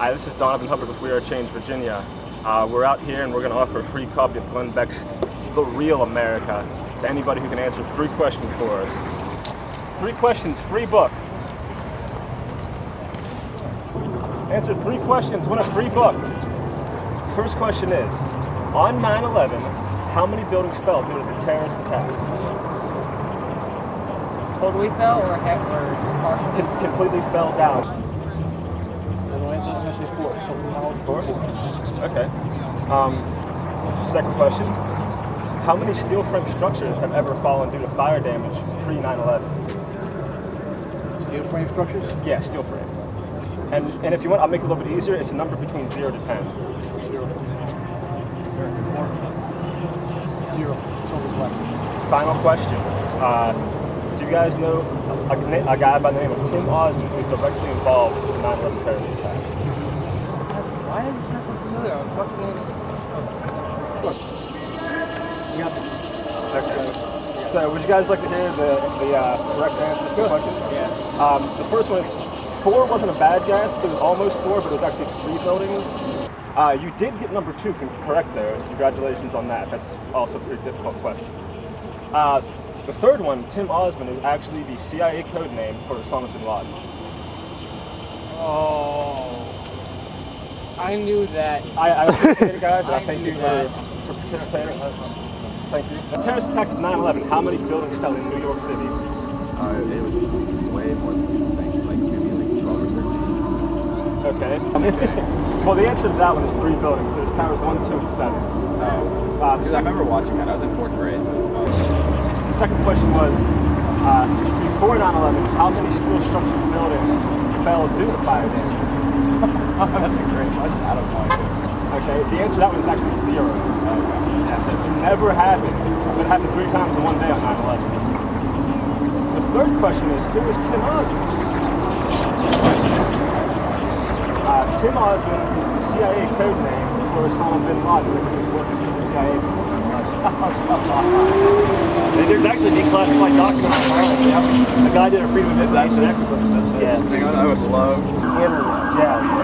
Hi, this is Donovan Hubbard with We Are Change, Virginia. We're out here and we're going to offer a free copy of Glenn Beck's The Real America to anybody who can answer 3 questions for us. 3 questions, free book. Answer 3 questions, win a free book. First question is, on 9/11, how many buildings fell due to the terrorist attacks? Totally fell or partially? Completely fell down. 4? Okay. Second question. How many steel frame structures have ever fallen due to fire damage pre-9/11? Steel frame structures? Yeah, steel frame. And if you want, I'll make it a little bit easier. It's a number between 0 to 10. 0. 0. Final question. Do you guys know a guy by the name of Tim Osmond who is directly involved with the 9/11 terrorist attacks? Why does this sound so familiar? What's the name? Look. You got me. Okay. So would you guys like to hear the correct answers to the questions? Yeah. The first one is 4 wasn't a bad guess. It was almost 4, but it was actually 3 buildings. You did get number 2 correct there. Congratulations on that. That's also a pretty difficult question. The third one, Tim Osmond, is actually the CIA code name for Osama bin Laden. Oh. I knew that. I appreciate it, guys, and I thank you for participating. Thank you. The terrorist attacks of 9/11, how many buildings fell in New York City? It was way more than people think, like maybe 12 or 13. Okay. Well, the answer to that one is 3 buildings. There's towers 1, 2, and 7. Because I remember watching that. I was in 4th grade. The second question was, before 9/11, how many steel structured buildings fell due to fire damage? That's a great question. I don't know. Okay, the answer to that one is actually 0. Yes, it's never happened. It happened 3 times in one day on 9/11. The third question is, who is Tim Osmond? Tim Osmond is the CIA code name for Osama bin Laden, who was working for the CIA before 9/11. There's actually a declassified document online. The guy did a Freedom of Information exercise. Yeah. I would love. Yeah.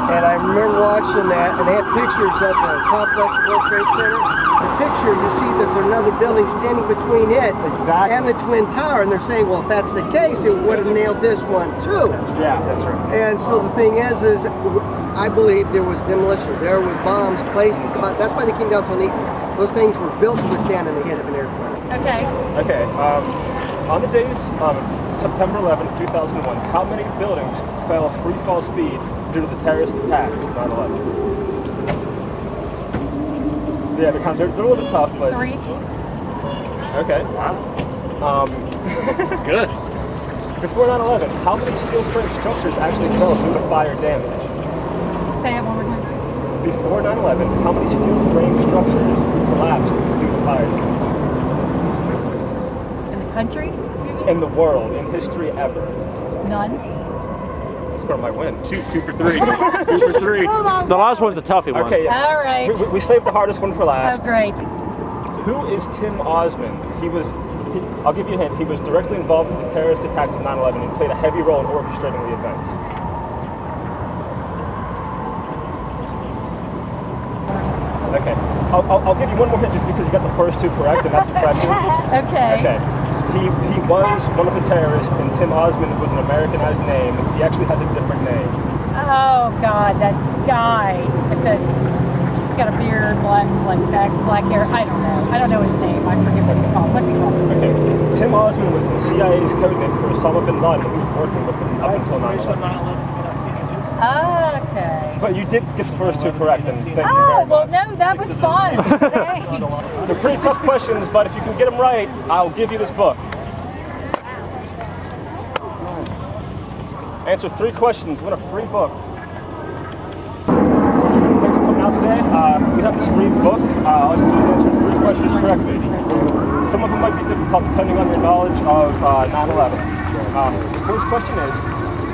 And I remember watching that, and they had pictures of the complex World Trade Center. The picture, you see there's another building standing between it and the Twin Tower, and they're saying, well, if that's the case, it would have nailed this one too. Yeah, that's right. And so the thing is I believe there was demolitions there with bombs placed. That's why they came down so neat. Those things were built to withstand in the head of an airplane. Okay. Okay. On the days of September 11, 2001, how many buildings fell free fall speed due to the terrorist attacks of 9/11? Yeah, they're a little bit tough, but 3. Okay. That's good. Before 9/11, how many steel frame structures actually fell due to fire damage? Say it one more time. Before 9/11, how many steel frame structures collapsed due to fire damage? In the country? In the world, in history ever. None. Score might win. 2 for 3. 2 for 3. The last one's the toughie one. Okay. All right. We saved the hardest one for last. Oh, great. Who is Tim Osmond? I'll give you a hint. He was directly involved with the terrorist attacks of 9/11 and played a heavy role in orchestrating the events. Okay. I'll give you one more hint just because you got the first 2 correct, and that's impressive. Okay. Okay. He was one of the terrorists, and Tim Osmond was an Americanized name. He actually has a different name. Oh God, that guy. He's got a beard, black hair. I don't know his name. I forget what he's called. What's he called? Okay. Tim Osmond was the CIA's code name for Osama bin Laden, who was working with him up until 9/11. Okay. But you did get the first 2 correct, and thank you very Oh, well, much. no, that was fun. Thanks. They're pretty tough questions, but if you can get them right, I'll give you this book. Answer 3 questions, win a free book. Thanks for coming out today. We have this free book. All you have to do is answer 3 questions correctly. Some of them might be difficult depending on your knowledge of 9/11. The first question is,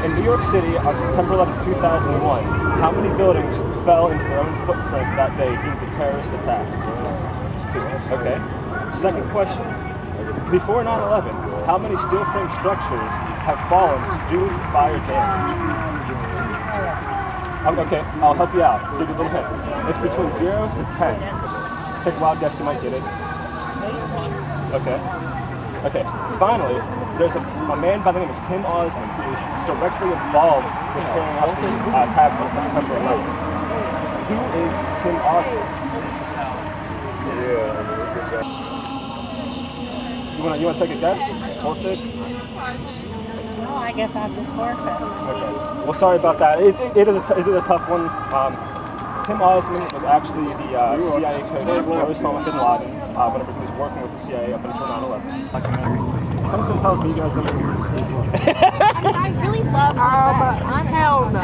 in New York City on September 11, 2001, how many buildings fell into their own footprint that day due to the terrorist attacks? 2. Okay. Second question. Before 9/11, how many steel frame structures have fallen due to fire damage? Okay, I'll help you out. Give you a little hint. It's between 0 to 10. Take a wild guess, you might get it. Okay. Okay. Finally, there's a man by the name of Tim Osmond who is directly involved with carrying out the attacks on September 11th. Who is Tim Osmond? You want to take a guess? Forfeit? Oh, I guess I'll just forfeit. Okay. Well, sorry about that. It is a tough one. Tim Osmond was actually the CIA code for Osama bin Laden whenever he was working with the CIA up until 9/11. Something tells me you guys don't know. I really love hell no.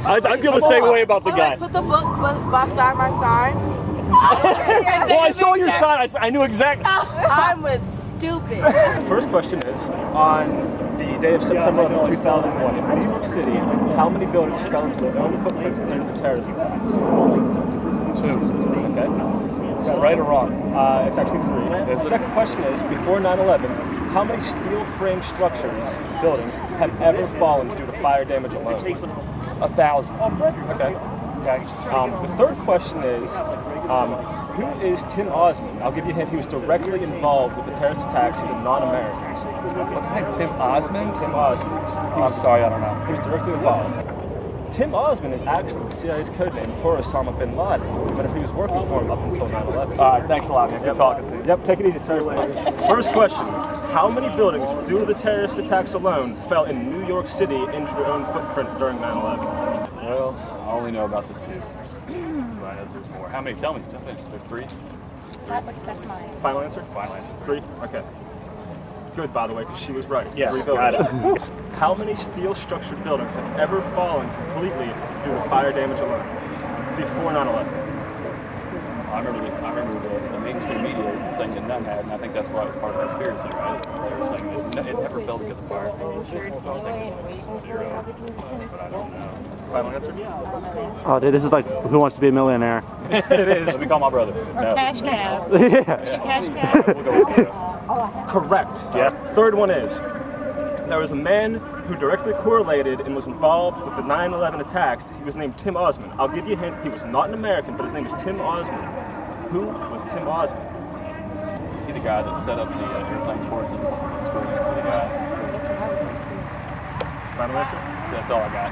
I feel the same way about the guy. Put the book by side by side. Well, I saw your sign. I knew exactly. I'm with stupid. First question is, on the day of September 11, 2001, in New York City, how many buildings fell into their own footprints due to the terrorist attacks? 2. Okay. Is that right or wrong? It's actually 3. The second question is, before 9/11, how many steel frame structures, buildings, have ever fallen due to fire damage alone? 1,000. Okay. The third question is, who is Tim Osmond? I'll give you a hint. He was directly involved with the terrorist attacks. He's a non-American. What's his name? Tim Osmond? Tim Osmond. Oh, I'm sorry, I don't know. He was directly involved. Tim Osmond is actually the CIA's code name for Osama bin Laden, but if he was working for him up until 9/11. All right, thanks a lot, man. Good talking to you. Yep, take it easy, sir. First question. How many buildings, due to the terrorist attacks alone, fell in New York City into their own footprint during 9/11? Well, I only know about the 2. But I know there's more. How many? Tell me. Jump in. There's 3? That's mine. Final answer? Final answer. 3? Okay. Good, by the way, because she was right. Yeah, 3 got buildings. How many steel-structured buildings have ever fallen completely due to fire damage alone before 9/11? I remember the mainstream media saying that none had, and I think that's why it was part of the conspiracy, right? They were saying that it never fell because of fire. I don't think it was 0, but I don't know. Final answer? Oh, dude, this is like Who Wants to Be a Millionaire? It is. Let me call my brother. No. Cash cab. Yeah. Cash cab. We'll go with 0. Correct. Yeah. Third one is, there was a man who directly correlated and was involved with the 9/11 attacks. He was named Tim Osmond. I'll give you a hint. He was not an American, but his name is Tim Osmond. Who was Tim Osmond? Is he the guy that set up the airplane courses schooling for the guys? Final answer? So that's all I got.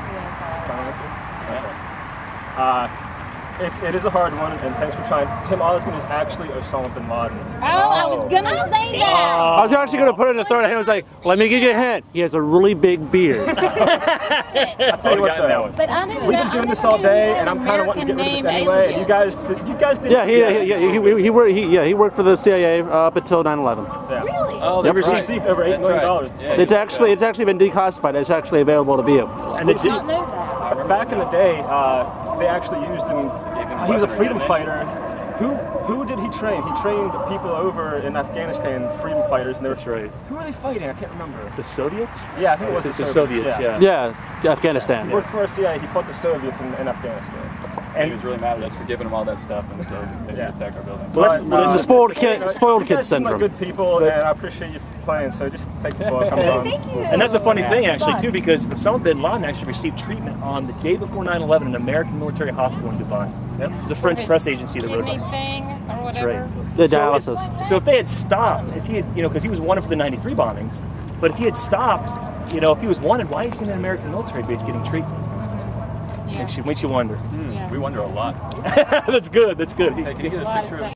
Final answer? Yeah. It is a hard one, and thanks for trying. Tim Osmond is actually Osama bin Laden. Oh, I was gonna say that. I was actually going to put it in the third. I was like, let me give you a hint. He has a really big beard. I'll tell you what, though. But I didn't We've been doing this all day, and I'm kind of wanting to get rid of this anyway. And you guys did. Yeah, he worked for the CIA up until 9/11. Yeah. Really? Oh, They that's right. received over $8 million. Yeah, It's actually been declassified. It's actually available to view. And they I don't know that. back in the day, they actually used him. He was a freedom fighter. Who did he train? He trained people over in Afghanistan, freedom fighters, and they were right. Who were they fighting? I can't remember. The Soviets? Yeah, I think it was The the Soviets, yeah. Yeah, Afghanistan. He worked for our CIA. He fought the Soviets in Afghanistan. And he was really mad at us for giving him all that stuff, and so they didn't attack our building. But, It's the spoiled kid you kid guys seem like syndrome. good people, and I appreciate you playing. So just take the book. I'm done. Thank you. And that's a funny thing, actually, too, because Osama bin Laden actually received treatment on the day before 9/11 in an American military hospital in Dubai. Yep. It's a French press agency that wrote Kidney about it. thing or That's whatever. right. The dialysis. So if they had stopped, if he had, because he was wanted for the '93 bombings, but if he had stopped, if he was wanted, why is he in an American military base getting treatment? Yeah. Makes you wonder. Yeah. We wonder a lot. That's good. That's good. Hey, can you get a lot of picture of stuff.